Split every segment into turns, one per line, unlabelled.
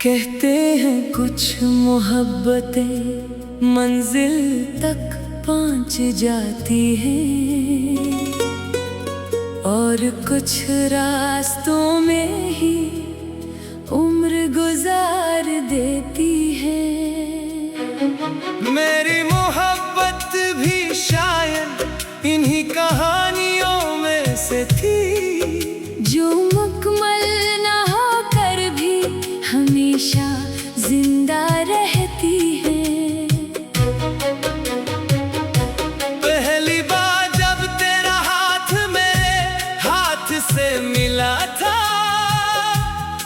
कहते हैं कुछ मोहब्बतें मंजिल तक पहुंच जाती हैं और कुछ रास्तों में ही उम्र गुजार देती है। मेरी मोहब्बत भी शायद इन्हीं कहानियों में से थी, जो मुकम्मल ना होकर भी हमेशा जिंदा रहती है। पहली बार जब तेरा हाथ मेरे हाथ से मिला था,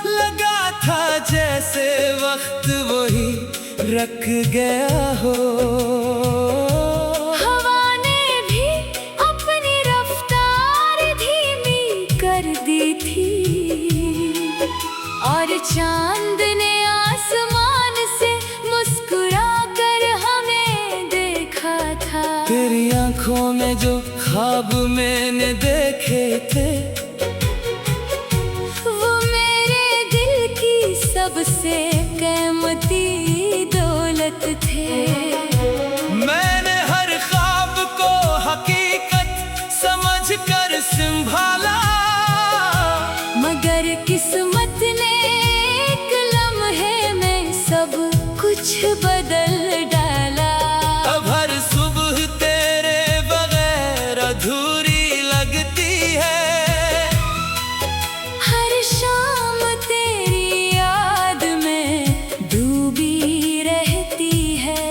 लगा था जैसे वक्त वही रख गया हो। हवा ने भी अपनी रफ्तार धीमी कर दी थी और चांद ने आसमान से मुस्कुरा कर हमें देखा था। तेरी आंखों में जो ख्वाब मैंने देखे थे, वो मेरे दिल की सबसे कीमती दौलत थे। मैंने हर ख्वाब को हकीकत समझकर संभाला, मगर किस्मत ने एक लम्हे में सब कुछ बदल डाला। अब हर सुबह तेरे बगैर अधूरी लगती है, हर शाम तेरी याद में डूबी रहती है।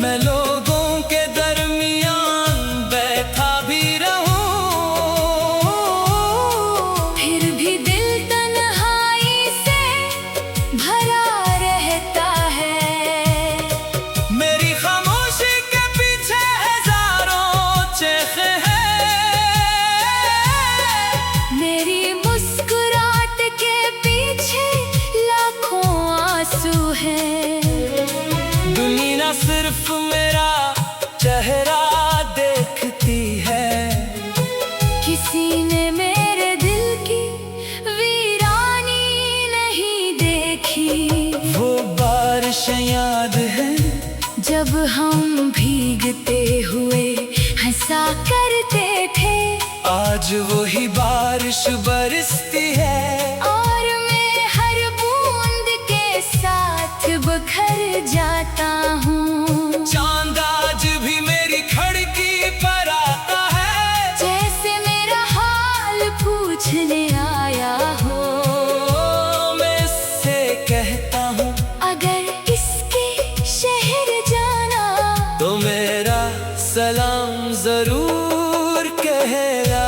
मैं लोगों के दरमियान बैठा भी रहूं, फिर भी दिल तन्हाई से भरा रहता है। मेरी खामोशी के पीछे हजारों चेखे हैं, मेरी मुस्कुराहट के पीछे लाखों आंसू हैं। दुनिया ना सिर्फ मेरा चेहरा देखती है, किसी ने मेरे दिल की वीरानी नहीं देखी। वो बारिशें याद है जब हम भीगते हुए हंसा करते थे, आज वही बारिश बरसती है और मैं हर बूंद के साथ बिखर जाता हूँ। चांद आज भी मेरी खिड़की पर आता है, जैसे मेरा हाल पूछने आया हो। मैं इससे कहता हूँ, अगर इसके शहर जाना तो मेरा सलाम जरूर कहना।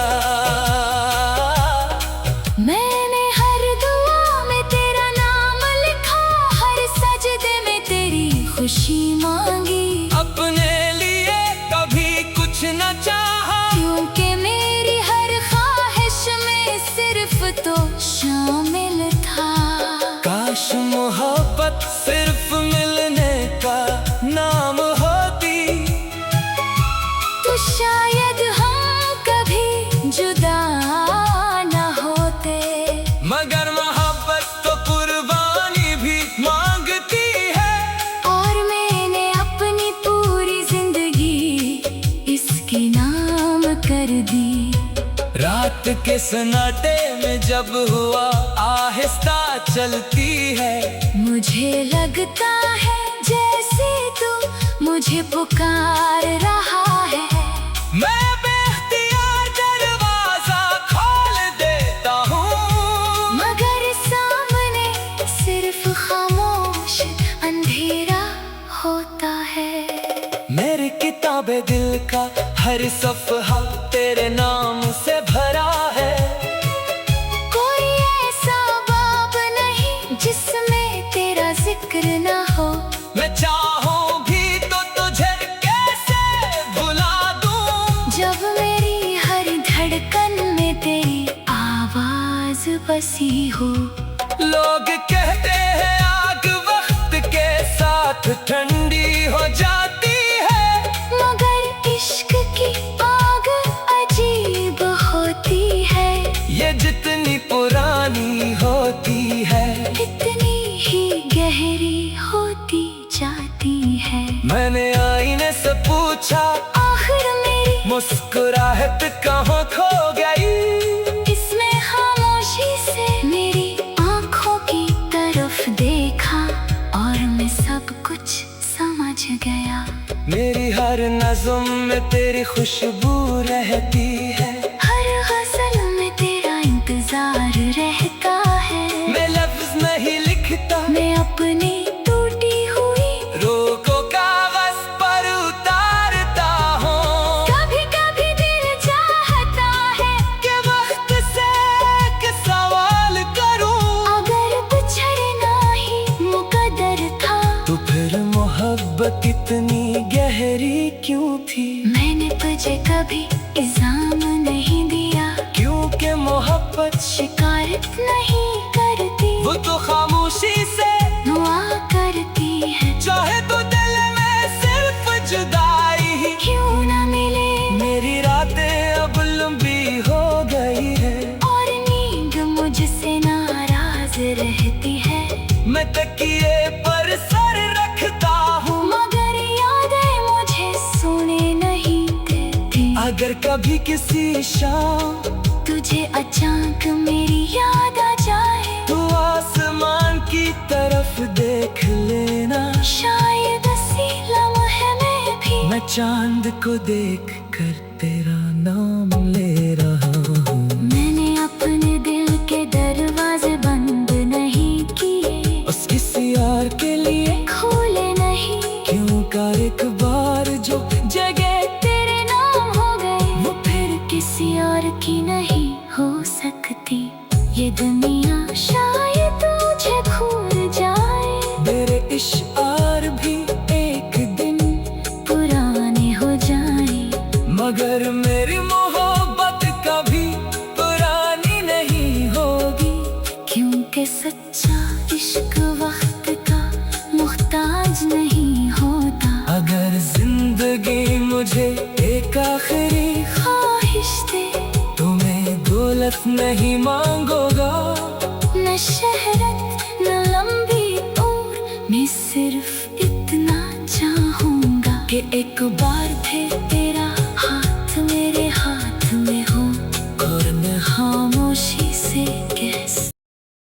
मैंने हर दुआ में तेरा नाम लिखा, हर सजदे में तेरी खुशी मांगी। अपने लिए कभी कुछ न चाहा, क्योंकि मेरी हर ख्वाहिश में सिर्फ तो शामिल था। काश मोहब्बत सिर्फ मिलने का नाम होती, तो शायद हम कभी जुदा न होते। मगर मोहब्बत तो कुर्बानी भी मांगती है, और मैंने अपनी पूरी जिंदगी इसके नाम कर दी। रात के सन्नाटे में जब हुआ आहिस्ता चलती है, मुझे लगता है जैसे तू मुझे पुकार रहा है। मैं बेख्तियार दरवाजा खोल देता हूँ, मगर सामने सिर्फ खामोश अंधेरा होता है। मेरी किताबे दिल का हर सफ़हा तेरे नाम से भरा है, कोई ऐसा बाब नहीं जिसमें तेरा जिक्र न हो। मैं चाहूँ भी तो तुझे कैसे भुला दूँ, जब मेरी हर धड़कन में तेरी आवाज बसी हो। लोग कहते हैं आग वक्त के साथ ठंडी हो जाती है, मगर इश्क की आग अजीब होती है। ये जितनी पुरानी होती है, इतनी ही मुस्कुराहट कहाँ खो गई। इसने खामोशी से मेरी आंखों की तरफ देखा और मैं सब कुछ समझ गया। मेरी हर नज़्म में तेरी खुशबू रहती है, हर गज़ल में तेरा इंतजार रहता है। मैं लफ्ज़ नहीं लिखता, मैं अपनी टूटी हुई रूह को कागज़ पर उतारता हूँ। कभी कभी दिल चाहता है कि वक्त से एक सवाल करूँ। अगर बिछड़ना ही मुकद्दर था तो फिर मोहब्बत इतनी गहरी क्यों थी। मैंने तुझे कभी इल्ज़ाम नहीं दिया, क्योंकि मोहब्बत शिकायत नहीं करती। वो तो खामोशी से दुआ करती है, चाहे तो दिल में सिर्फ जुदाई ही क्यों ना मिले। मेरी रातें अब लंबी हो गई है और नींद मुझसे नाराज रहती है। मैं तकिए पर सर रखता हूँ मगर यादें मुझे सोने नहीं देती। अगर कभी किसी शाम तुझे अचानक मेरी याद आ जाए तो आसमान की तरफ देख लेना। शायद इसी लम्हे में भी मैं चांद को देख कर तेरा नाम ले रहा हूँ। मैंने अपने दिल के दरवाजे बंद नहीं किए, उस किसी और के लिए खोले नहीं। क्यों का एक बार जो जगह तेरे नाम हो गई वो फिर किसी और की नहीं हो सकती। ये दुनिया शायद तुझे भूल जाए, मेरे इश्क़ार भी एक दिन पुराने हो जाए। मगर मेरी मोहब्बत कभी पुरानी नहीं होगी, क्योंकि सच्चा इश्क वक्त का मुहताज नहीं होता। अगर जिंदगी मुझे एक आखिरी ख्वाहिश दे तो मैं दौलत नहीं मांगूंगा, न शहरत न लंबी उम्र, मैं सिर्फ इतना चाहूंगा कि एक बार